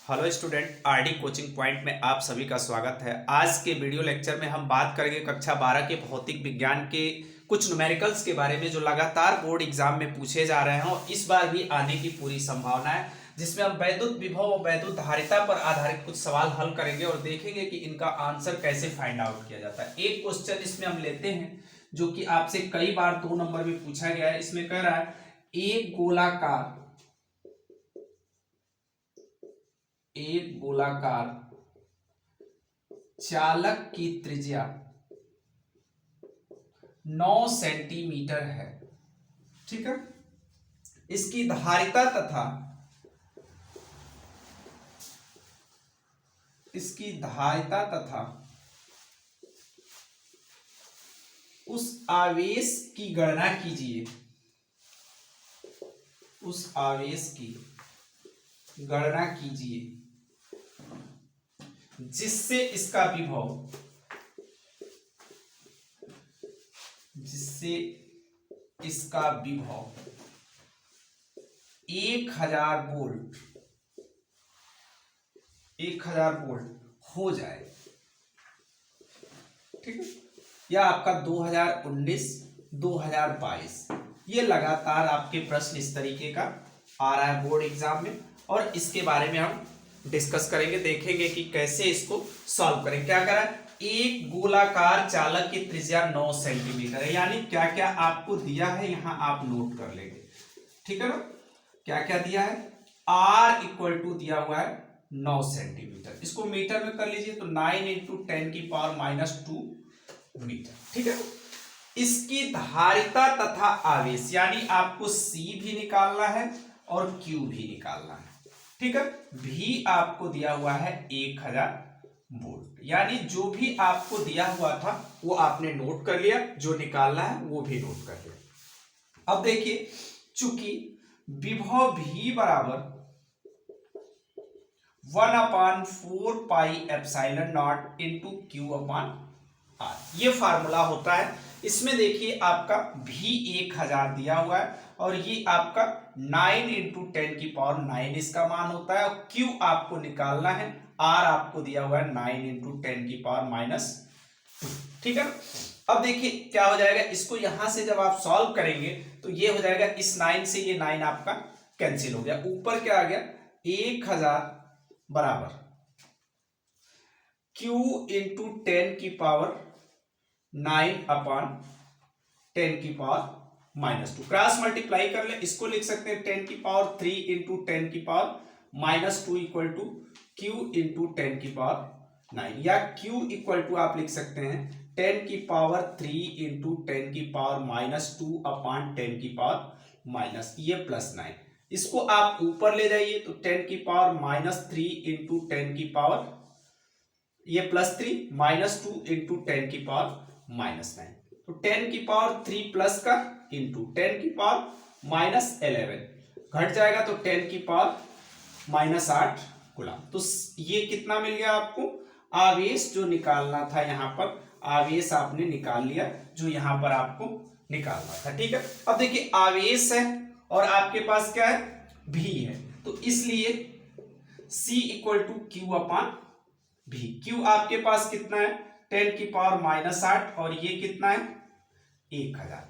Hello student, RD coaching point में आप सभी का स्वागत है। आज के वीडियो लेक्चर में हम बात करेंगे कक्षा 12 के भौतिक विज्ञान के कुछ न्यूमेरिकल्स के बारे में जो लगातार बोर्ड एग्जाम में पूछे जा रहे हैं और इस बार भी आने की पूरी संभावना है, जिसमें हम वैद्युत विभव और वैद्युत धारिता पर आधारित कुछ सवाल हल करेंगे और देखेंगे कि इनका आंसर कैसे फाइंड आउट किया जाता है। एक क्वेश्चन इसमें हम लेते हैं जो कि आपसे कई बार 2 नंबर में पूछा गया है। इसमें कह रहा है एक गोलाकार चालक की त्रिज्या 9 सेंटीमीटर है। ठीक है, इसकी धारिता तथा उस आवेश की गणना कीजिए। जिससे इसका विभव 1000 वोल्ट हो जाए। ठीक है, या आपका 2019-2022 ये लगातार आपके प्रश्न इस तरीके का आ रहा है बोर्ड एग्जाम में, और इसके बारे में हम डिस्कस करेंगे, देखेंगे कि कैसे इसको सॉल्व करें। क्या करा, एक गोलाकार चालक की त्रिज्या 9 सेंटीमीटर है, यानी क्या क्या आपको दिया है यहां आप नोट कर लेंगे। ठीक है ना, क्या क्या दिया है, R इक्वल टू दिया हुआ है 9 सेंटीमीटर, इसको मीटर में कर लीजिए तो 9 इंटू 10⁻²मीटर। ठीक है, इसकी धारिता तथा आवेश, यानी आपको C भी निकालना है और Q भी निकालना है। ठीक है, भी आपको दिया हुआ है 1000 वोल्ट, यानी जो भी आपको दिया हुआ था वो आपने नोट कर लिया, जो निकालना है वो भी नोट कर लिया। अब देखिए, चूंकि विभव भी बराबर 1/4πε0 इंटू Q/R, ये फार्मूला होता है। इसमें देखिए आपका भी 1000 दिया हुआ है और ये आपका 9 इंटू 10⁹ इसका मान होता है, और Q आपको निकालना है, R आपको दिया हुआ है 9 इंटू 10⁻²। ठीक है, अब देखिए क्या हो जाएगा, इसको यहां से जब आप सॉल्व करेंगे तो ये हो जाएगा, इस 9 से ये 9 आपका कैंसिल हो गया, ऊपर क्या आ गया 1000 बराबर Q इंटू 10⁻9/10⁻²। क्रॉस मल्टीप्लाई कर ले, इसको लिख सकते हैं 10⁻³ into 10⁻² equal to Q into 10⁻9, या Q इक्वल टू आप लिख सकते हैं 10⁻³ इंटू 10⁻²/10⁻, ये +9। इसको आप ऊपर ले जाइए तो 10⁻³ इंटू 10⁻, ये +3 -2 इंटू 10⁻⁻9, तो 10⁻³ प्लस का इंटू 10⁻11 घट जाएगा तो 10⁻8 गुना। तो ये कितना मिल गया आपको, आवेश जो निकालना था यहां पर, आवेश आपने निकाल लिया जो यहां पर आपको निकालना था। ठीक है, अब देखिए आवेश है और आपके पास क्या है, भी है, तो इसलिए C equal to Q/V। Q आपके पास कितना है 10⁻8 और ये कितना है 1000।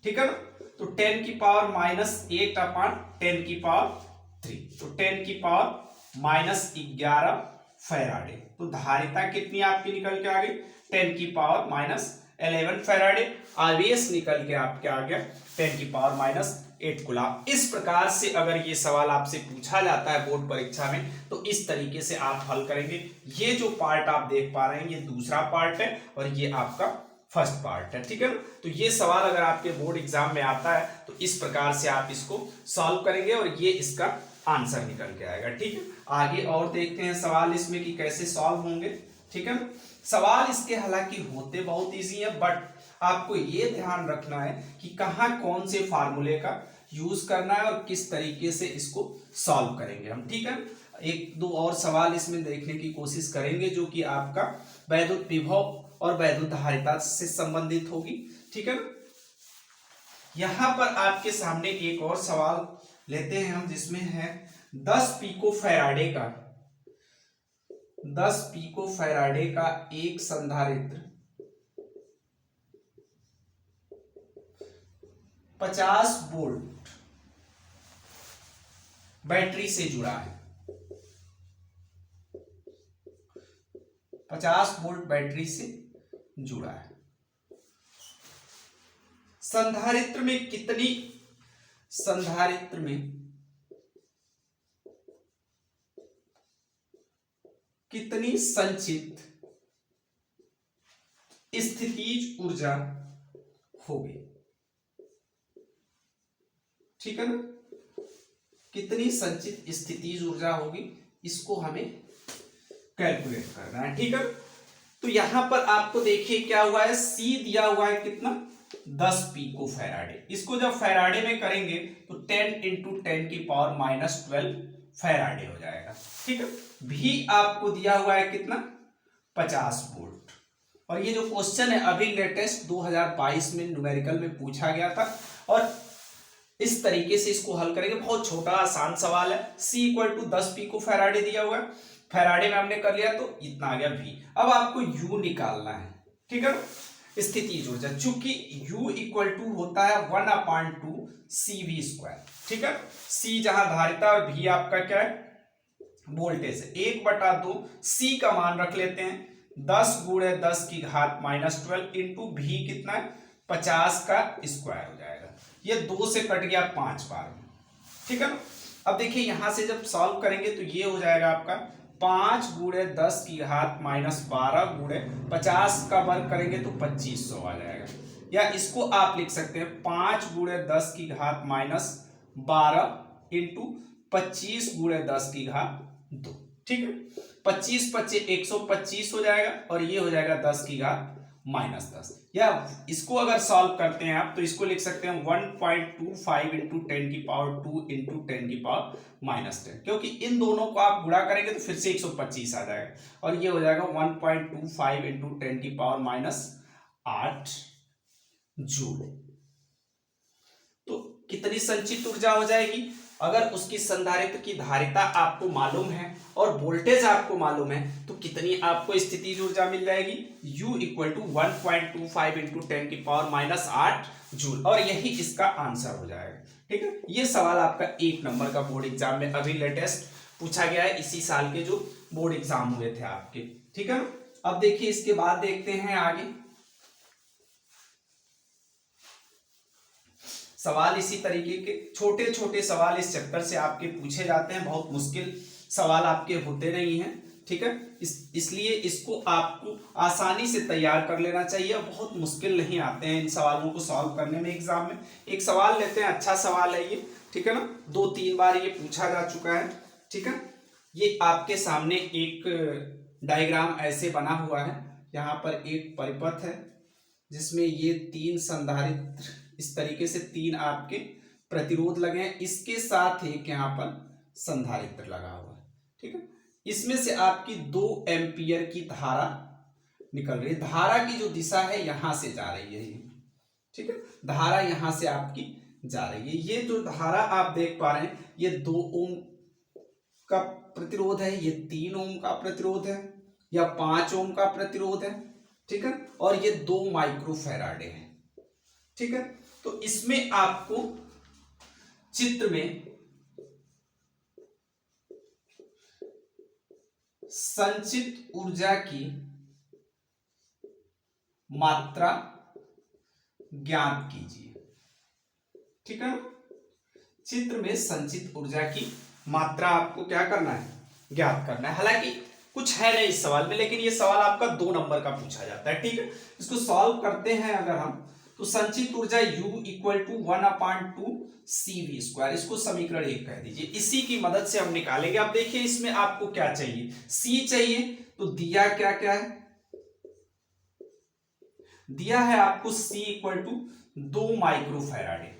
ठीक है ना, तो 10⁻8/10⁻3, तो 10⁻11 फैराडे। तो धारिता कितनी आपकी निकल के आ गई 10⁻11 फैराडे, आवेश निकल के आपके आ गया 10⁻8 कूलम। इस प्रकार से अगर ये सवाल आपसे पूछा जाता है बोर्ड परीक्षा में तो इस तरीके से आप हल करेंगे। ये जो पार्ट आप देख पा रहे हैं ये दूसरा पार्ट है और ये आपका फर्स्ट पार्ट है। ठीक है, तो ये सवाल अगर आपके बोर्ड एग्जाम में आता है तो इस प्रकार से आप इसको सॉल्व करेंगे और ये इसका आंसर निकल के आएगा। ठीक है, आगे और देखते हैं सवाल इसमें कि कैसे सॉल्व होंगे। ठीक है, सवाल इसके हालांकि होते बहुत इजी है, बट आपको ये ध्यान रखना है कि कहाँ कौन से फार्मूले का यूज करना है और किस तरीके से इसको सॉल्व करेंगे हम। ठीक है, एक दो और सवाल इसमें देखने की कोशिश करेंगे जो कि आपका वैद्युत विभव और वैद्युत धारिता से संबंधित होगी। ठीक है, यहां पर आपके सामने एक और सवाल लेते हैं हम, जिसमें है 10 पिको फैराडे का 10 पिको फैराडे का एक संधारित्र 50 वोल्ट बैटरी से जुड़ा है। 50 वोल्ट बैटरी से जुड़ा है। संधारित्र में कितनी संचित स्थितिज ऊर्जा होगी? ठीक है ना, कितनी संचित स्थितिज ऊर्जा होगी, इसको हमें कैलकुलेट करना है। ठीक है, तो यहां पर आपको देखिए क्या हुआ है, सी दिया हुआ है कितना, 10 पिको फैराडे। इसको जब फैराडे में करेंगे तो 10 × 10⁻12 फैराडे हो जाएगा। ठीक है, भी आपको दिया हुआ है कितना, 50 वोल्ट। और ये जो क्वेश्चन है अभी लेटेस्ट 2022 में न्यूमेरिकल में पूछा गया था, और इस तरीके से इसको हल करेंगे। बहुत छोटा आसान सवाल है। C = 10 पिको फैराडे दिया हुआ है, फैराडे में हमने कर लिया तो इतना आ गया V। अब आपको U निकालना है। ठीक है, स्थितिज ऊर्जा, चूंकि U = होता है 1/2 CV²। ठीक है, C जहां धारिता और V आपका क्या है, वोल्टेज है। 1/2 C का मान रख लेते हैं 10 × 10⁻12 इंटू V कितना है, 50 का स्क्वायर हो जाएगा। ये 2 से कट गया 5 बार में। ठीक है ना, अब देखिए यहां से जब सॉल्व करेंगे तो ये हो जाएगा आपका 5 × 10⁻12 × 50 का वर्ग करेंगे तो 2500 आ जाएगा। या इसको आप लिख सकते हैं 5 × 10⁻12 इंटू 25 × 10⁻2। ठीक है, 25 25 125 हो जाएगा, और ये हो जाएगा 10⁻−10। या इसको अगर सॉल्व करते हैं आप तो इसको लिख सकते हैं 1.25 × 10⁻2 इंटू 10⁻−10, क्योंकि इन दोनों को आप गुणा करेंगे तो फिर से 125 आ जाएगा, और ये हो जाएगा 1.25 × 10⁻8 जूल। तो कितनी संचित ऊर्जा हो जाएगी, अगर उसकी संधारित्र की धारिता आपको मालूम है और वोल्टेज आपको मालूम है तो कितनी आपको स्थितिज ऊर्जा मिल जाएगी, U = 1.25 × 10⁻8 जूल, और यही इसका आंसर हो जाएगा। ठीक है, ये सवाल आपका 1 नंबर का बोर्ड एग्जाम में अभी लेटेस्ट पूछा गया है, इसी साल के जो बोर्ड एग्जाम हुए थे आपके। ठीक है, अब देखिए इसके बाद देखते हैं आगे सवाल। इसी तरीके के छोटे छोटे सवाल इस चैप्टर से आपके पूछे जाते हैं, बहुत मुश्किल सवाल आपके होते नहीं हैं। ठीक है, इसलिए इसको आपको आसानी से तैयार कर लेना चाहिए, बहुत मुश्किल नहीं आते हैं इन सवालों को सॉल्व करने में एग्जाम में। एक सवाल लेते हैं, अच्छा सवाल है ये। ठीक है ना, 2-3 बार ये पूछा जा चुका है। ठीक है, ये आपके सामने एक डायग्राम ऐसे बना हुआ है, यहाँ पर एक परिपथ है जिसमें ये 3 संधारित्र, इस तरीके से 3 आपके प्रतिरोध लगे हैं, इसके साथ एक यहाँ पर संधारित्र लगा हुआ है। ठीक है, इसमें से आपकी 2 एम्पियर की धारा निकल रही है। धारा की जो दिशा है यहां से जा रही है ये। ठीक है, धारा यहां से आपकी जा रही है। ये जो धारा आप देख पा रहे हैं ये 2 ओम का प्रतिरोध है, ये 3 ओम का प्रतिरोध है, या 5 ओम का प्रतिरोध है। ठीक है, और ये 2 माइक्रोफैराडे है। ठीक है, तो इसमें आपको चित्र में संचित ऊर्जा की मात्रा ज्ञात कीजिए। ठीक है, चित्र में संचित ऊर्जा की मात्रा आपको क्या करना है, ज्ञात करना है। हालांकि कुछ है नहीं इस सवाल में, लेकिन ये सवाल आपका 2 नंबर का पूछा जाता है। ठीक है, इसको सॉल्व करते हैं अगर हम, तो संचित ऊर्जा U = 1/2 CV², इसको समीकरण 1 कह दीजिए। इसी की मदद से हम निकालेंगे। अब देखिए इसमें आपको क्या चाहिए, C चाहिए, तो दिया क्या क्या है, दिया है आपको C = 2 माइक्रोफैराडे।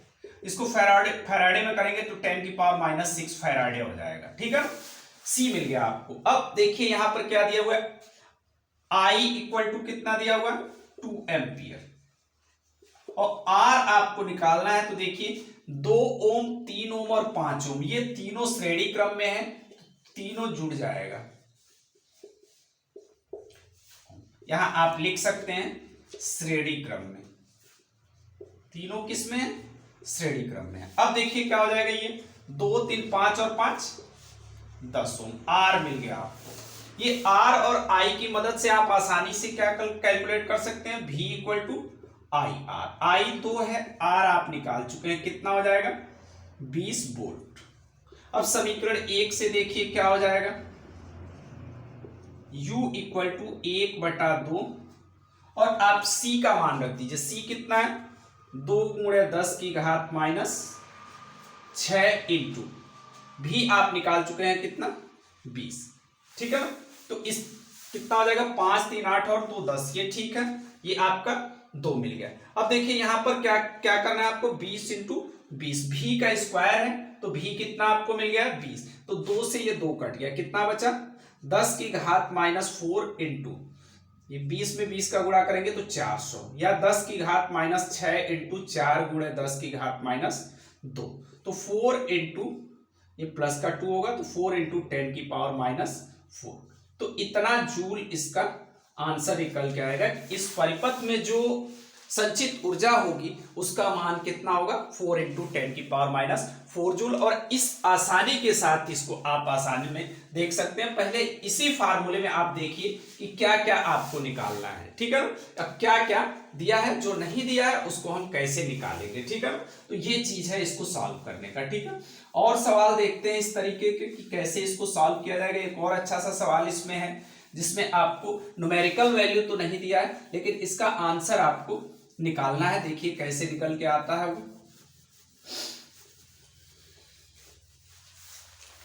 इसको फैराडे में करेंगे तो 10⁻6 फैराडे हो जाएगा। ठीक है, C मिल गया आपको। अब देखिए यहां पर क्या दिया हुआ है, I = कितना दिया हुआ है, 2 एम्पियर, और R आपको निकालना है। तो देखिए 2 ओम, 3 ओम और 5 ओम, ये तीनों श्रेणी क्रम में है, तीनों जुड़ जाएगा। यहां आप लिख सकते हैं श्रेणी क्रम में, तीनों किसमें है, श्रेणी क्रम में है। अब देखिए क्या हो जाएगा, ये 2 3 5 और 5 10 ओम, आर मिल गया आपको। ये आर और आई की मदद से आप आसानी से क्या कैलकुलेट कर सकते हैं, V equal to I R, I 2 है, आर आप निकाल चुके हैं, कितना हो जाएगा 20 वोल्ट। अब समीकरण 1 से देखिए क्या हो जाएगा, U इक्वल टू 1/2 और आप C का मान रख दीजिए, C कितना है 2 × 10 की घात -6 इंटू भी आप निकाल चुके हैं कितना 20, ठीक है ना। तो इस कितना हो जाएगा 5 3 8 और 2 10, ये ठीक है, ये आपका 2 मिल गया। अब देखिए यहां पर क्या क्या करना है आपको, 20 इंटू 20, भी का स्क्वायर है तो भी कितना आपको मिल गया 20, तो 2 से ये 2 कट गया, कितना बचा 10 की घात -4 इंटू ये 20 में 20 का गुणा करेंगे तो 400, या 10 की घात -6 इंटू 4 × 10 की घात -2, तो 4 इंटू ये प्लस का 2 होगा तो 4 इंटू 10 की पावर -4, तो इतना जूल इसका आंसर निकल के आएगा। इस परिपथ में जो संचित ऊर्जा होगी उसका मान कितना होगा 4 इंटू 10 की पावर -4 जूल। और इस आसानी के साथ इसको आप आसानी में देख सकते हैं। पहले इसी फार्मूले में आप देखिए कि क्या क्या आपको निकालना है, ठीक है ना। अब क्या क्या दिया है, जो नहीं दिया है उसको हम कैसे निकालेंगे, ठीक है ना। तो ये चीज है इसको सॉल्व करने का, ठीक है। और सवाल देखते हैं इस तरीके के कि कैसे इसको सॉल्व किया जाएगा। एक और अच्छा सा सवाल इसमें है जिसमें आपको न्यूमेरिकल वैल्यू तो नहीं दिया है लेकिन इसका आंसर आपको निकालना है। देखिए कैसे निकल के आता है वो।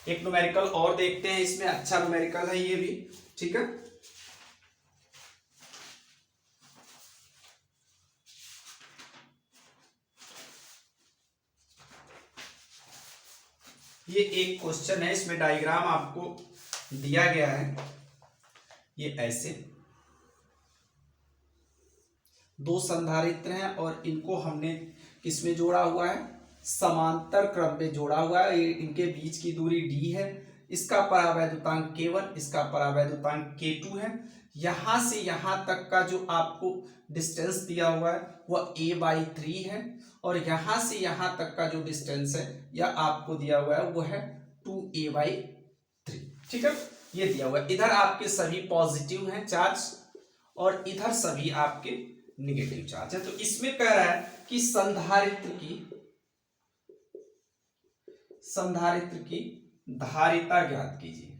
एक न्यूमेरिकल और देखते हैं, इसमें अच्छा न्यूमेरिकल है ये भी, ठीक है। ये एक क्वेश्चन है, इसमें डायग्राम आपको दिया गया है। ये ऐसे 2 संधारित्र हैं और इनको हमने किसमें जोड़ा हुआ है, समांतर क्रम में जोड़ा हुआ है। इनके बीच की दूरी d है, इसका परावैद्युतांक k1, इसका परावैद्युतांक k2 है। यहां से यहां तक का जो आपको डिस्टेंस दिया हुआ है वह a/3 है और यहां से यहां तक का जो डिस्टेंस है यह आपको दिया हुआ है वो है 2a/3, ठीक है। ये दिया हुआ है। इधर आपके सभी पॉजिटिव हैं चार्ज और इधर सभी आपके निगेटिव चार्ज है। तो इसमें कह रहा है कि संधारित्र की धारिता ज्ञात कीजिए,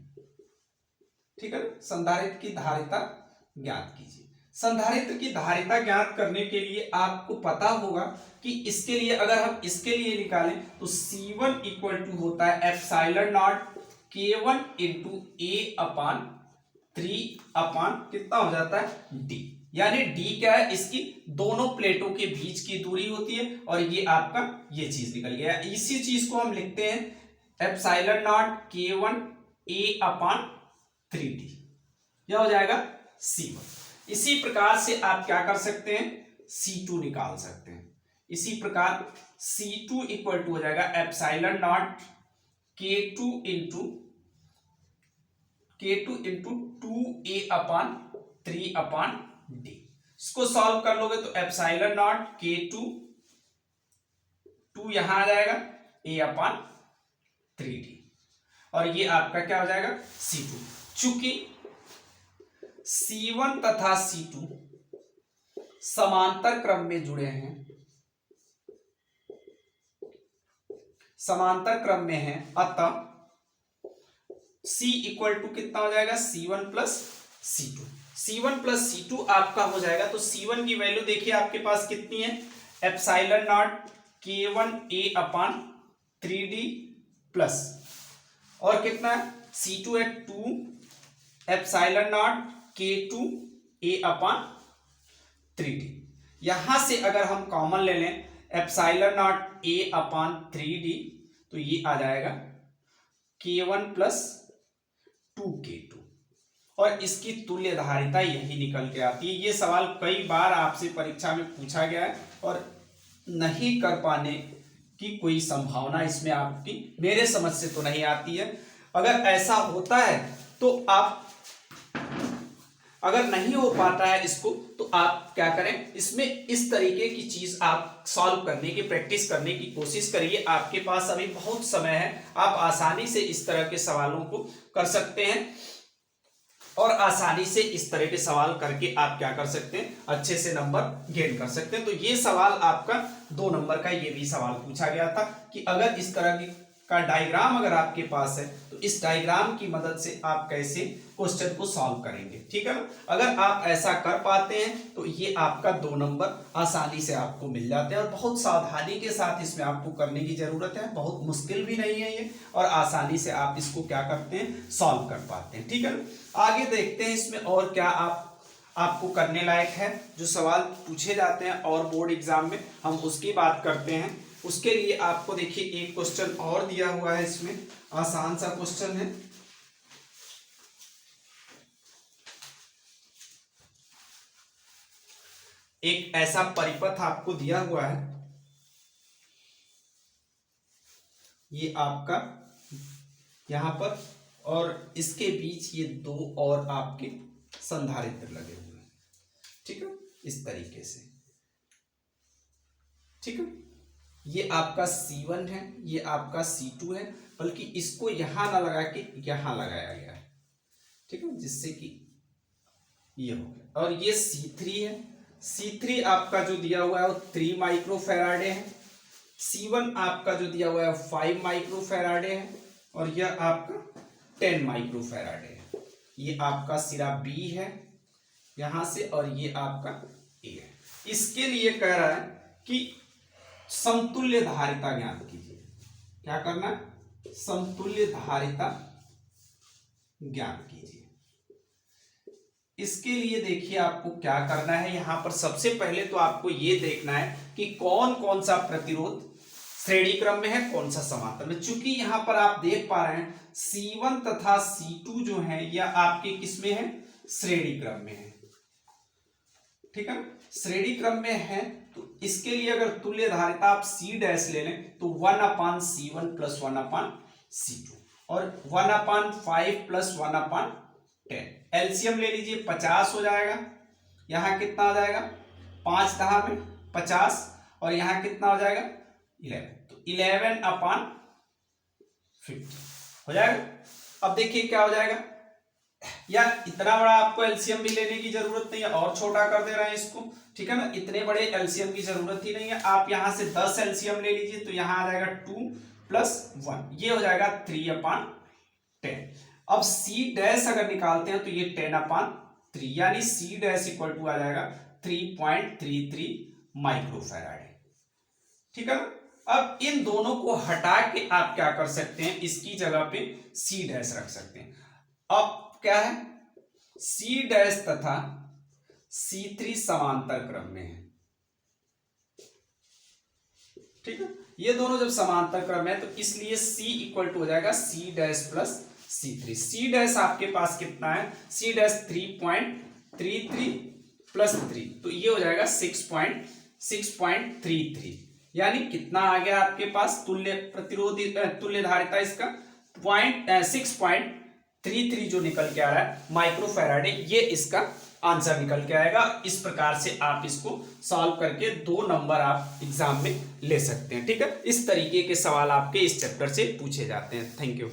ठीक है ना। संधारित्र की धारिता ज्ञात कीजिए। संधारित्र की धारिता ज्ञात करने के लिए आपको पता होगा कि इसके लिए अगर हम इसके लिए निकालें तो C1 इक्वल टू होता है epsilon not K1 into A/3 अपान कितना हो जाता है D, यानी D क्या है, इसकी दोनों प्लेटों के बीच की दूरी होती है और ये आपका ये चीज निकल गया। इसी चीज को हम लिखते हैं एप्सिलॉन नॉट K1 A/3D, यह हो जाएगा C1। इसी प्रकार से आप क्या कर सकते हैं, C2 निकाल सकते हैं। इसी प्रकार C2 इक्वल टू हो जाएगा epsilon not K2 into 2A/3/D। इसको सॉल्व कर लोगे तो एप्सिलॉन नॉट K2 2 यहां आ जाएगा A/3D और ये आपका क्या हो जाएगा C2। चूंकि C1 तथा C2 समांतर क्रम में जुड़े हैं, समांतर क्रम में हैं, अतः C इक्वल टू कितना हो जाएगा C1 plus C2। C1 plus C2 आपका हो जाएगा। तो C1 की वैल्यू देखिए आपके पास कितनी है, epsilon not K1 A/3D plus और कितना है C2 है 2 एप्सिलॉन नॉट K2 A/3D। यहां से अगर हम कॉमन ले लें एप्सिलॉन नॉट A/3D तो ये आ जाएगा K1 प्लस 2K2 और इसकी तुल्य धारिता यही निकल के आती है। ये सवाल कई बार आपसे परीक्षा में पूछा गया है और नहीं कर पाने की कोई संभावना इसमें आपकी मेरे समझ से तो नहीं आती है। अगर ऐसा होता है तो आप अगर नहीं हो पाता है इसको तो आप क्या करें, इसमें इस तरीके की चीज आप सॉल्व करने की प्रैक्टिस करने की कोशिश करिए। आपके पास अभी बहुत समय है, आप आसानी से इस तरह के सवालों को कर सकते हैं और आसानी से इस तरह के सवाल करके आप क्या कर सकते हैं, अच्छे से नंबर गेन कर सकते हैं। तो ये सवाल आपका 2 नंबर का ये भी सवाल पूछा गया था कि अगर इस तरह का डायग्राम अगर आपके पास है तो इस डायग्राम की मदद से आप कैसे क्वेश्चन को सॉल्व करेंगे। ठीक है ना, अगर आप ऐसा कर पाते हैं तो ये आपका 2 नंबर आसानी से आपको मिल जाते हैं और बहुत सावधानी के साथ इसमें आपको करने की जरूरत है, बहुत मुश्किल भी नहीं है ये, और आसानी से आप इसको क्या करते हैं, सॉल्व कर पाते हैं। ठीक है ना, आगे देखते हैं इसमें और क्या आपको करने लायक है। जो सवाल पूछे जाते हैं और बोर्ड एग्जाम में हम उसकी बात करते हैं। उसके लिए आपको देखिए एक क्वेश्चन और दिया हुआ है, इसमें आसान सा क्वेश्चन है। एक ऐसा परिपथ आपको दिया हुआ है, ये आपका यहां पर, और इसके बीच ये 2 और आपके संधारित्र लगे हुए हैं। ठीक है, इस तरीके से। ठीक है, ये आपका C1 है, ये आपका C2 है, बल्कि इसको यहां ना लगा के यहां लगाया गया है। ठीक है, जिससे कि ये हो गया। और ये C3 है, C3 आपका जो दिया हुआ है वो 3 माइक्रोफैराडे है, C1 आपका जो दिया हुआ है 5 माइक्रोफैराडे है, और यह आपका 10 माइक्रोफैराडे है। ये आपका सिरा B है यहां से, और ये आपका A है। इसके लिए कह रहा है कि समतुल्य धारिता ज्ञात कीजिए। क्या करना है, समतुल्य धारिता ज्ञात कीजिए। इसके लिए देखिए आपको क्या करना है, यहां पर सबसे पहले तो आपको यह देखना है कि कौन कौन सा प्रतिरोध श्रेणी क्रम में है, कौन सा समांतर में। चूंकि यहां पर आप देख पा रहे हैं C1 तथा C2 जो है यह आपके किस में है, श्रेणी क्रम में है। ठीक है, श्रेणी क्रम में है, तो इसके लिए अगर तुल्य धारिता आप C डैश ले लें तो 1/C1 + 1/C2 और 1/5 + 1/10। एलसीएम ले लीजिए, 50 हो जाएगा। यहां कितना हो जाएगा, 5 10 में 50, और यहां कितना हो जाएगा 11, तो 11/50 हो जाएगा। अब देखिए क्या हो जाएगा, या इतना बड़ा आपको एलसीएम भी लेने की जरूरत नहीं है, और छोटा कर दे रहे हैं इसको। ठीक है ना, इतने बड़े एलसीएम की जरूरत ही नहीं है। आप यहां से 10 एलसीएम ले लीजिए, तो यहां आ जाएगा 2 + 1, ये हो जाएगा 3/10। अब C डैश अगर निकालते हैं तो ये 10/3, यानी C डैश इक्वल टू आ जाएगा 3.33 माइक्रोफैराड। ठीक है ना, अब इन दोनों को हटा के आप क्या कर सकते हैं, इसकी जगह पे C डैश रख सकते हैं। अब क्या है, C डैश तथा C3 समांतर क्रम में है। ठीक है, ये दोनों जब समांतर क्रम है तो इसलिए C इक्वल टू हो जाएगा C dash + C3। C dash आपके पास कितना है, C डैश 3.33 + 3, तो ये हो जाएगा 6.33, यानी कितना आ गया आपके पास तुल्य प्रतिरोधी तुल्य धारिता इसका 6.33 जो निकल के आ रहा है माइक्रोफैराडे, ये इसका आंसर निकल के आएगा। इस प्रकार से आप इसको सॉल्व करके 2 नंबर आप एग्जाम में ले सकते हैं। ठीक है, इस तरीके के सवाल आपके इस चैप्टर से पूछे जाते हैं। Thank you.